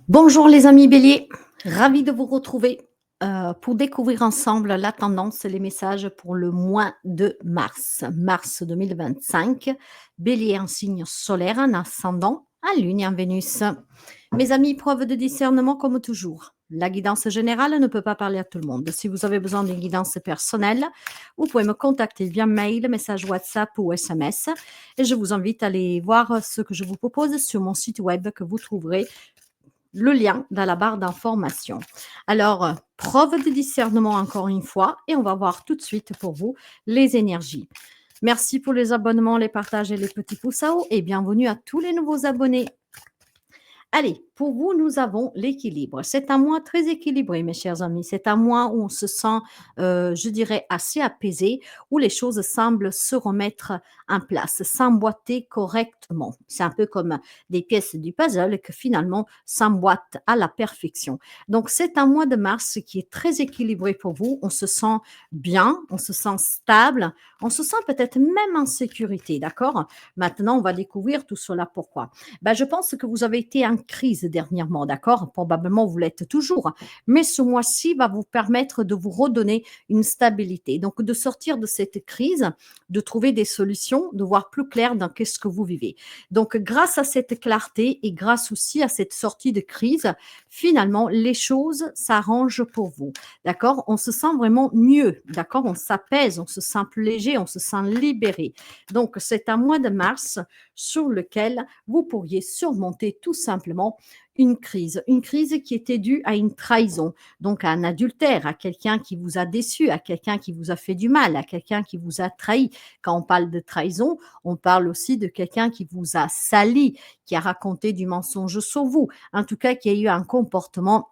Bonjour les amis béliers, ravi de vous retrouver pour découvrir ensemble la tendance et les messages pour le mois de mars. Mars 2025, bélier en signe solaire, en ascendant, en lune et en Vénus. Mes amis, preuve de discernement comme toujours. La guidance générale ne peut pas parler à tout le monde. Si vous avez besoin d'une guidance personnelle, vous pouvez me contacter via mail, message WhatsApp ou SMS. Et je vous invite à aller voir ce que je vous propose sur mon site web que vous trouverez le lien dans la barre d'information. Alors, preuve de discernement encore une fois, et on va voir tout de suite pour vous les énergies. Merci pour les abonnements, les partages et les petits pouces à haut, et bienvenue à tous les nouveaux abonnés. Allez, pour vous, nous avons l'équilibre. C'est un mois très équilibré, mes chers amis. C'est un mois où on se sent, je dirais, assez apaisé, où les choses semblent se remettre en place, s'emboîter correctement. C'est un peu comme des pièces du puzzle que finalement s'emboîtent à la perfection. Donc, c'est un mois de mars qui est très équilibré pour vous. On se sent bien, on se sent stable, on se sent peut-être même en sécurité, d'accord? Maintenant, on va découvrir tout cela pourquoi. Ben, je pense que vous avez été en crise dernièrement, d'accord? Probablement, vous l'êtes toujours. Mais ce mois-ci va vous permettre de vous redonner une stabilité. Donc, de sortir de cette crise, de trouver des solutions, de voir plus clair dans qu'est-ce que vous vivez. Donc, grâce à cette clarté et grâce aussi à cette sortie de crise, finalement, les choses s'arrangent pour vous. D'accord? On se sent vraiment mieux. D'accord? On s'apaise, on se sent plus léger, on se sent libéré. Donc, c'est un mois de mars sur lequel vous pourriez surmonter tout simplement une crise qui était due à une trahison, donc à un adultère, à quelqu'un qui vous a déçu, à quelqu'un qui vous a fait du mal, à quelqu'un qui vous a trahi. Quand on parle de trahison, on parle aussi de quelqu'un qui vous a sali, qui a raconté du mensonge sur vous, en tout cas qui a eu un comportement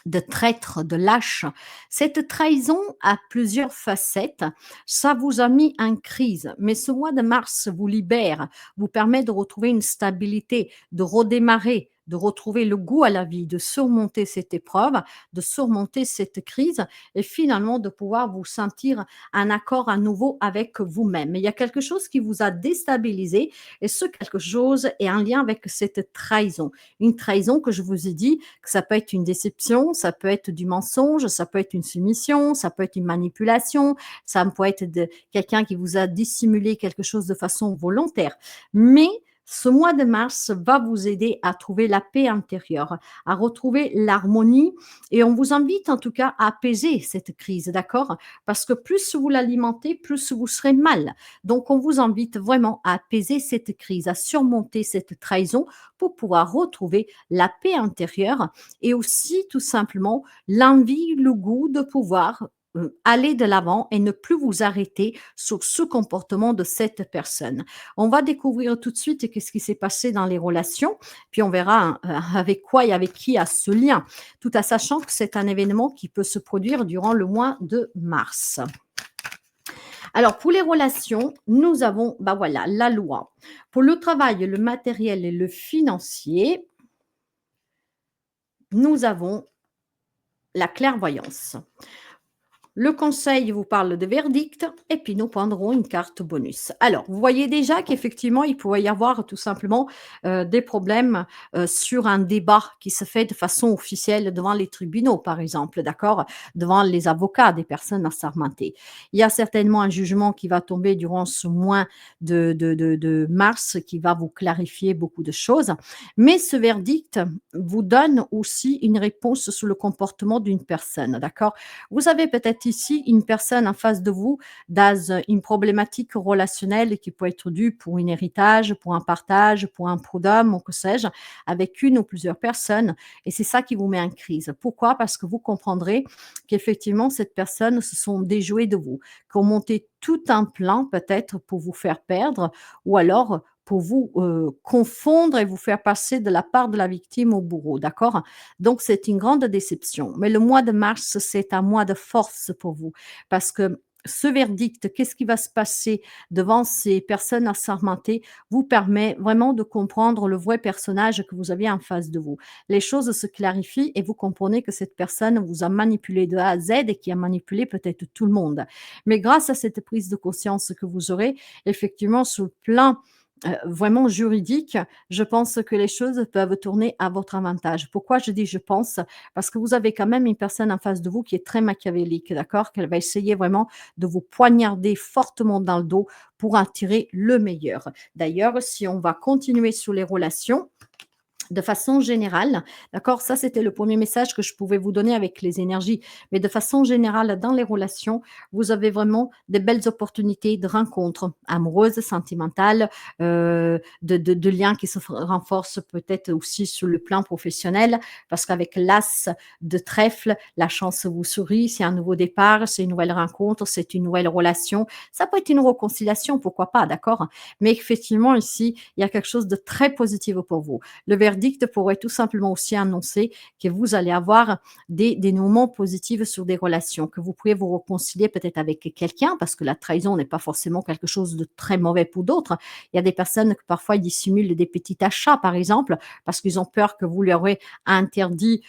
de traître, de lâche. Cette trahison a plusieurs facettes. Ça vous a mis en crise, mais ce mois de mars vous libère, vous permet de retrouver une stabilité, de redémarrer, de retrouver le goût à la vie, de surmonter cette épreuve, de surmonter cette crise et finalement de pouvoir vous sentir en accord à nouveau avec vous-même. Mais il y a quelque chose qui vous a déstabilisé et ce quelque chose est en lien avec cette trahison. Une trahison que je vous ai dit que ça peut être une déception, ça peut être du mensonge, ça peut être une soumission, ça peut être une manipulation, ça peut être de quelqu'un qui vous a dissimulé quelque chose de façon volontaire. Mais ce mois de mars va vous aider à trouver la paix intérieure, à retrouver l'harmonie et on vous invite en tout cas à apaiser cette crise, d'accord? Parce que plus vous l'alimentez, plus vous serez mal. Donc on vous invite vraiment à apaiser cette crise, à surmonter cette trahison pour pouvoir retrouver la paix intérieure et aussi tout simplement l'envie, le goût de pouvoir aller de l'avant et ne plus vous arrêter sur ce comportement de cette personne. On va découvrir tout de suite qu'est-ce qui s'est passé dans les relations, puis on verra avec quoi et avec qui a ce lien, tout en sachant que c'est un événement qui peut se produire durant le mois de mars. Alors, pour les relations, nous avons, bah voilà, la loi. Pour le travail, le matériel et le financier, nous avons la clairvoyance. Le conseil vous parle de verdict et puis nous prendrons une carte bonus. Alors, vous voyez déjà qu'effectivement, il pourrait y avoir tout simplement des problèmes sur un débat qui se fait de façon officielle devant les tribunaux, par exemple, d'accord, devant les avocats des personnes assermentées. Il y a certainement un jugement qui va tomber durant ce mois de mars qui va vous clarifier beaucoup de choses. Mais ce verdict vous donne aussi une réponse sur le comportement d'une personne, d'accord? Vous avez peut-être ici une personne en face de vous dans une problématique relationnelle qui peut être due pour un héritage, pour un partage, pour un prud'homme ou que sais-je, avec une ou plusieurs personnes. Et c'est ça qui vous met en crise. Pourquoi? Parce que vous comprendrez qu'effectivement, cette personne se sont déjouées de vous, qu'on monté tout un plan peut-être pour vous faire perdre ou alors pour vous confondre et vous faire passer de la part de la victime au bourreau, d'accord? Donc, c'est une grande déception. Mais le mois de mars, c'est un mois de force pour vous parce que ce verdict, qu'est-ce qui va se passer devant ces personnes assermentées, vous permet vraiment de comprendre le vrai personnage que vous avez en face de vous. Les choses se clarifient et vous comprenez que cette personne vous a manipulé de A à Z et qui a manipulé peut-être tout le monde. Mais grâce à cette prise de conscience que vous aurez, effectivement, sur le plan vraiment juridique, je pense que les choses peuvent tourner à votre avantage. Pourquoi je dis «je pense»? Parce que vous avez quand même une personne en face de vous qui est très machiavélique, d'accord? Qu'elle va essayer vraiment de vous poignarder fortement dans le dos pour en tirer le meilleur. D'ailleurs, si on va continuer sur les relations, de façon générale, d'accord? Ça, c'était le premier message que je pouvais vous donner avec les énergies. Mais de façon générale, dans les relations, vous avez vraiment des belles opportunités de rencontres amoureuses, sentimentales, de liens qui se renforcent peut-être aussi sur le plan professionnel, parce qu'avec l'as de trèfle, la chance vous sourit, c'est un nouveau départ, c'est une nouvelle rencontre, c'est une nouvelle relation. Ça peut être une réconciliation, pourquoi pas, d'accord? Mais effectivement, ici, il y a quelque chose de très positif pour vous. Le verdict pourrait tout simplement aussi annoncer que vous allez avoir des moments positifs sur des relations, que vous pouvez vous réconcilier peut-être avec quelqu'un, parce que la trahison n'est pas forcément quelque chose de très mauvais pour d'autres. Il y a des personnes que parfois ils dissimulent des petits achats, par exemple, parce qu'ils ont peur que vous leur ayez interdit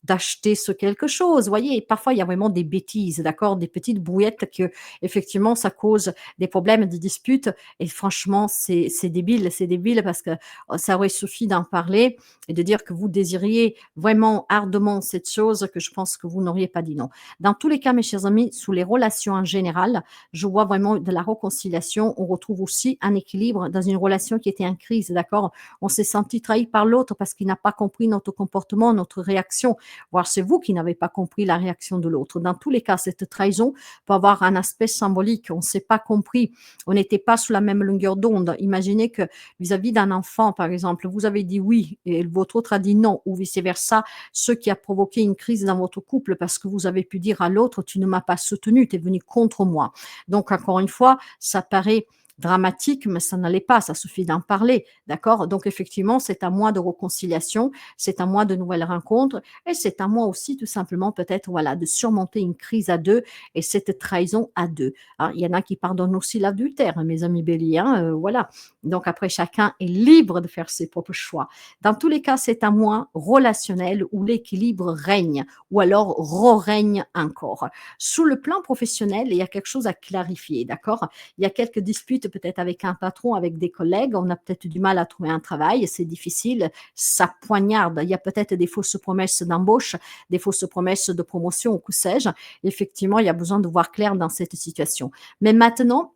d'acheter ce quelque chose. Vous voyez, parfois il y a vraiment des bêtises, d'accord, des petites brouillettes que effectivement ça cause des problèmes, des disputes. Et franchement, c'est débile parce que ça aurait suffi d'en parler et de dire que vous désiriez vraiment ardemment cette chose que je pense que vous n'auriez pas dit non. Dans tous les cas, mes chers amis, sous les relations en général, je vois vraiment de la réconciliation. On retrouve aussi un équilibre dans une relation qui était en crise, d'accord? On s'est senti trahi par l'autre parce qu'il n'a pas compris notre comportement, notre réaction, voire c'est vous qui n'avez pas compris la réaction de l'autre. Dans tous les cas, cette trahison peut avoir un aspect symbolique. On ne s'est pas compris, on n'était pas sous la même longueur d'onde. Imaginez que vis-à-vis d'un enfant, par exemple, vous avez dit oui et votre autre a dit non, ou vice-versa, ce qui a provoqué une crise dans votre couple parce que vous avez pu dire à l'autre, tu ne m'as pas soutenu, tu es venu contre moi. Donc, encore une fois, ça paraît dramatique, mais ça n'allait pas, ça suffit d'en parler, d'accord? Donc effectivement, c'est à moi de réconciliation, c'est à moi de nouvelles rencontres et c'est à moi aussi tout simplement peut-être voilà de surmonter une crise à deux et cette trahison à deux. Alors, il y en a qui pardonnent aussi l'adultère, hein, mes amis béliers, hein, voilà. Donc après, chacun est libre de faire ses propres choix. Dans tous les cas, c'est un moi relationnel où l'équilibre règne ou alors re-règne encore. Sous le plan professionnel, il y a quelque chose à clarifier, d'accord? Il y a quelques disputes peut-être avec un patron, avec des collègues, on a peut-être du mal à trouver un travail, c'est difficile, ça poignarde. Il y a peut-être des fausses promesses d'embauche, des fausses promesses de promotion ou que sais-je. Effectivement, il y a besoin de voir clair dans cette situation. Mais maintenant,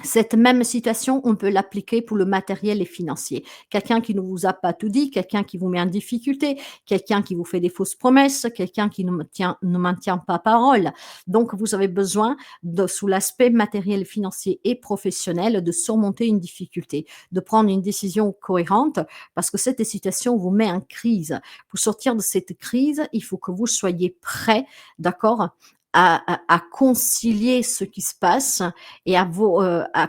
cette même situation, on peut l'appliquer pour le matériel et financier. Quelqu'un qui ne vous a pas tout dit, quelqu'un qui vous met en difficulté, quelqu'un qui vous fait des fausses promesses, quelqu'un qui ne maintient pas parole. Donc, vous avez besoin de, sous l'aspect matériel, financier et professionnel, de surmonter une difficulté, de prendre une décision cohérente parce que cette situation vous met en crise. Pour sortir de cette crise, il faut que vous soyez prêt, d'accord, à concilier ce qui se passe et à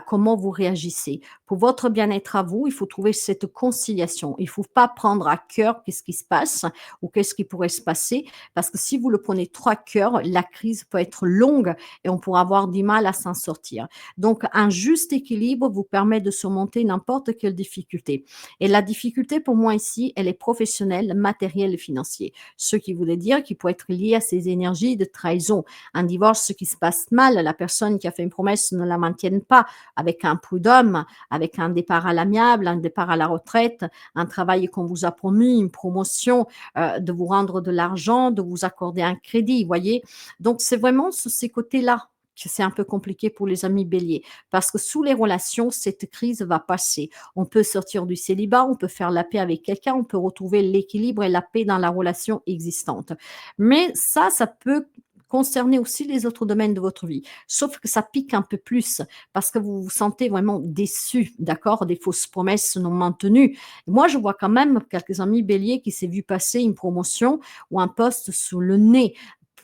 comment vous réagissez. Pour votre bien-être à vous, il faut trouver cette conciliation. Il ne faut pas prendre à cœur qu'est-ce qui se passe ou qu'est-ce qui pourrait se passer, parce que si vous le prenez trop à cœur, la crise peut être longue et on pourra avoir du mal à s'en sortir. Donc, un juste équilibre vous permet de surmonter n'importe quelle difficulté. Et la difficulté, pour moi ici, elle est professionnelle, matérielle et financière. Ce qui voulait dire qu'il peut être lié à ces énergies de trahison. Un divorce, ce qui se passe mal, la personne qui a fait une promesse ne la maintienne pas, avec un prud'homme, avec un départ à l'amiable, un départ à la retraite, un travail qu'on vous a promis, une promotion, de vous rendre de l'argent, de vous accorder un crédit, vous voyez? Donc c'est vraiment ces côtés-là que c'est un peu compliqué pour les amis béliers, parce que sous les relations, cette crise va passer. On peut sortir du célibat, on peut faire la paix avec quelqu'un, on peut retrouver l'équilibre et la paix dans la relation existante. Mais ça peut concerner aussi les autres domaines de votre vie. Sauf que ça pique un peu plus parce que vous vous sentez vraiment déçu, d'accord? Des fausses promesses non maintenues. Moi, je vois quand même quelques amis béliers qui s'est vu passer une promotion ou un poste sous le nez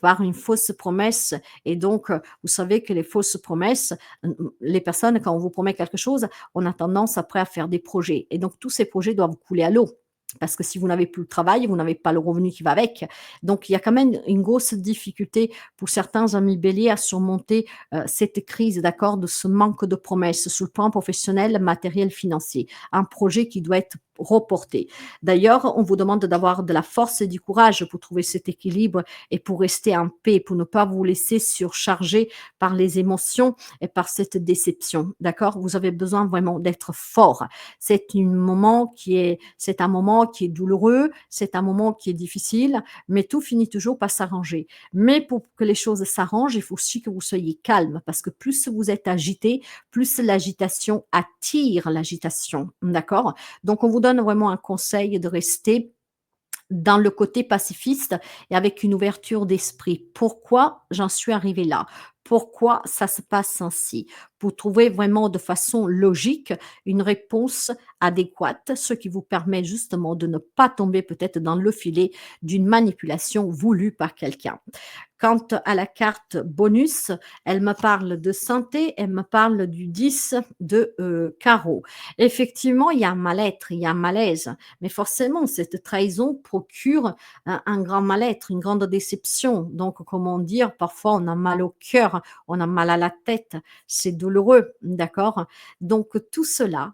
par une fausse promesse. Et donc, vous savez que les fausses promesses, les personnes, quand on vous promet quelque chose, on a tendance après à faire des projets. Et donc, tous ces projets doivent couler à l'eau. Parce que si vous n'avez plus le travail, vous n'avez pas le revenu qui va avec. Donc, il y a quand même une grosse difficulté pour certains amis béliers à surmonter cette crise, d'accord, de ce manque de promesses sur le plan professionnel, matériel, financier. Un projet qui doit être reporter. D'ailleurs, on vous demande d'avoir de la force et du courage pour trouver cet équilibre et pour rester en paix, pour ne pas vous laisser surcharger par les émotions et par cette déception, d'accord? Vous avez besoin vraiment d'être fort. C'est un moment qui est douloureux, c'est un moment qui est difficile, mais tout finit toujours par s'arranger. Mais pour que les choses s'arrangent, il faut aussi que vous soyez calme parce que plus vous êtes agité, plus l'agitation attire l'agitation, d'accord? Donc on vous donne vraiment un conseil de rester dans le côté pacifiste et avec une ouverture d'esprit. Pourquoi j'en suis arrivée là? Pourquoi ça se passe ainsi? Pour trouver vraiment de façon logique une réponse adéquate, ce qui vous permet justement de ne pas tomber peut-être dans le filet d'une manipulation voulue par quelqu'un. Quant à la carte bonus, elle me parle de santé, elle me parle du 10 de carreau. Effectivement, il y a un mal-être, il y a un malaise, mais forcément, cette trahison procure un grand mal-être, une grande déception. Donc, comment dire, parfois on a mal au cœur, on a mal à la tête, c'est douloureux, d'accord? Donc, tout cela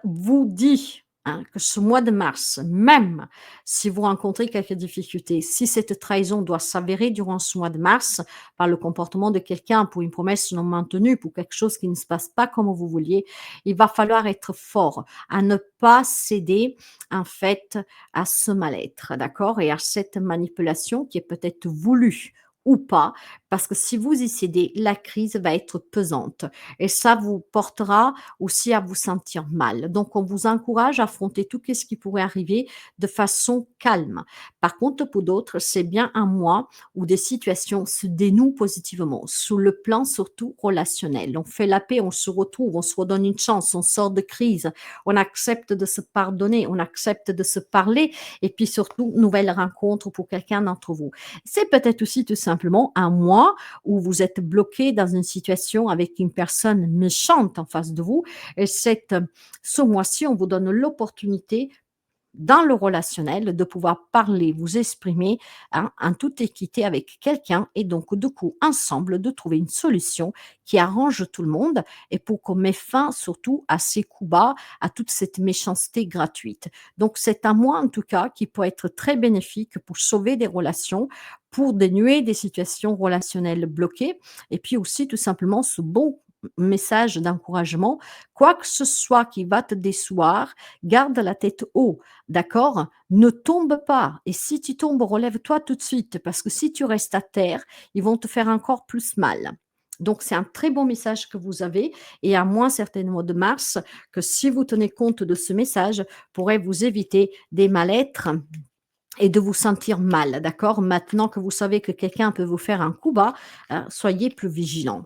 vous dit, hein, que ce mois de mars, même si vous rencontrez quelques difficultés, si cette trahison doit s'avérer durant ce mois de mars par le comportement de quelqu'un pour une promesse non maintenue, pour quelque chose qui ne se passe pas comme vous vouliez, il va falloir être fort à ne pas céder en fait à ce mal-être, d'accord? Et à cette manipulation qui est peut-être voulue ou pas, parce que si vous y cédez, la crise va être pesante et ça vous portera aussi à vous sentir mal. Donc, on vous encourage à affronter tout ce qui pourrait arriver de façon calme. Par contre, pour d'autres, c'est bien un mois où des situations se dénouent positivement, sous le plan surtout relationnel. On fait la paix, on se retrouve, on se redonne une chance, on sort de crise, on accepte de se pardonner, on accepte de se parler et puis surtout, nouvelle rencontre pour quelqu'un d'entre vous. C'est peut-être aussi tout simplement un mois où vous êtes bloqué dans une situation avec une personne méchante en face de vous et ce mois-ci, on vous donne l'opportunité dans le relationnel de pouvoir parler, vous exprimer hein, en toute équité avec quelqu'un et donc du coup ensemble de trouver une solution qui arrange tout le monde et pour qu'on met fin surtout à ces coups bas, à toute cette méchanceté gratuite. Donc c'est un mois en tout cas qui peut être très bénéfique pour sauver des relations, pour dénuer des situations relationnelles bloquées et puis aussi tout simplement ce bon message d'encouragement, quoi que ce soit qui va te décevoir, garde la tête haut. D'accord? Ne tombe pas et si tu tombes, relève-toi tout de suite parce que si tu restes à terre, ils vont te faire encore plus mal. Donc c'est un très bon message que vous avez et à moins certainement de mars que si vous tenez compte de ce message, pourrait vous éviter des mal-être et de vous sentir mal, d'accord? Maintenant que vous savez que quelqu'un peut vous faire un coup bas, soyez plus vigilant.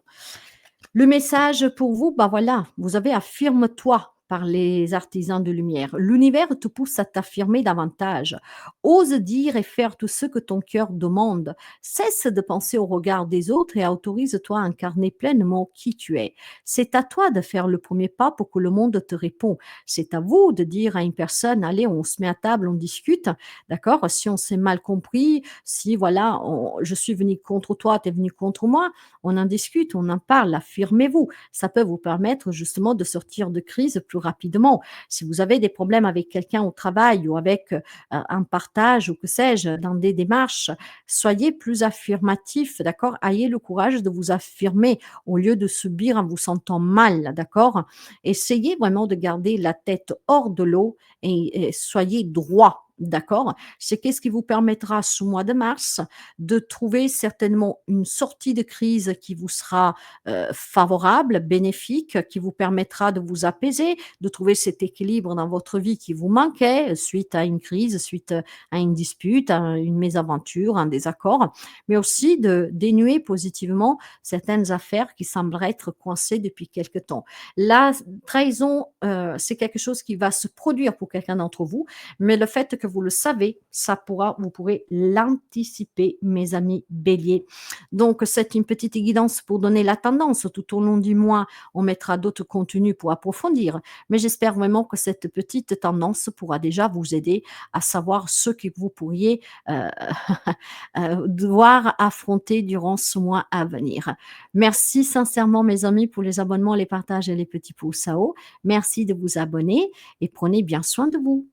Le message pour vous, bah voilà, vous avez affirme-toi par les artisans de lumière. L'univers te pousse à t'affirmer davantage. Ose dire et faire tout ce que ton cœur demande. Cesse de penser au regard des autres et autorise-toi à incarner pleinement qui tu es. C'est à toi de faire le premier pas pour que le monde te réponde. C'est à vous de dire à une personne, allez, on se met à table, on discute, d'accord? Si on s'est mal compris, si voilà, je suis venu contre toi, tu es venu contre moi, on en discute, on en parle, affirmez-vous. Ça peut vous permettre justement de sortir de crise plus rapidement. Si vous avez des problèmes avec quelqu'un au travail ou avec un partage ou que sais-je, dans des démarches, soyez plus affirmatif, d'accord? Ayez le courage de vous affirmer au lieu de subir en vous sentant mal, d'accord? Essayez vraiment de garder la tête hors de l'eau et soyez droit. D'accord? C'est qu'est-ce qui vous permettra, ce mois de mars, de trouver certainement une sortie de crise qui vous sera favorable, bénéfique, qui vous permettra de vous apaiser, de trouver cet équilibre dans votre vie qui vous manquait suite à une crise, suite à une dispute, à une mésaventure, un désaccord, mais aussi de dénuer positivement certaines affaires qui sembleraient être coincées depuis quelque temps. La trahison, c'est quelque chose qui va se produire pour quelqu'un d'entre vous, mais le fait que vous le savez, vous pourrez l'anticiper, mes amis béliers. Donc, c'est une petite guidance pour donner la tendance. Tout au long du mois, on mettra d'autres contenus pour approfondir. Mais j'espère vraiment que cette petite tendance pourra déjà vous aider à savoir ce que vous pourriez devoir affronter durant ce mois à venir. Merci sincèrement, mes amis, pour les abonnements, les partages et les petits pouces à haut. Merci de vous abonner et prenez bien soin de vous.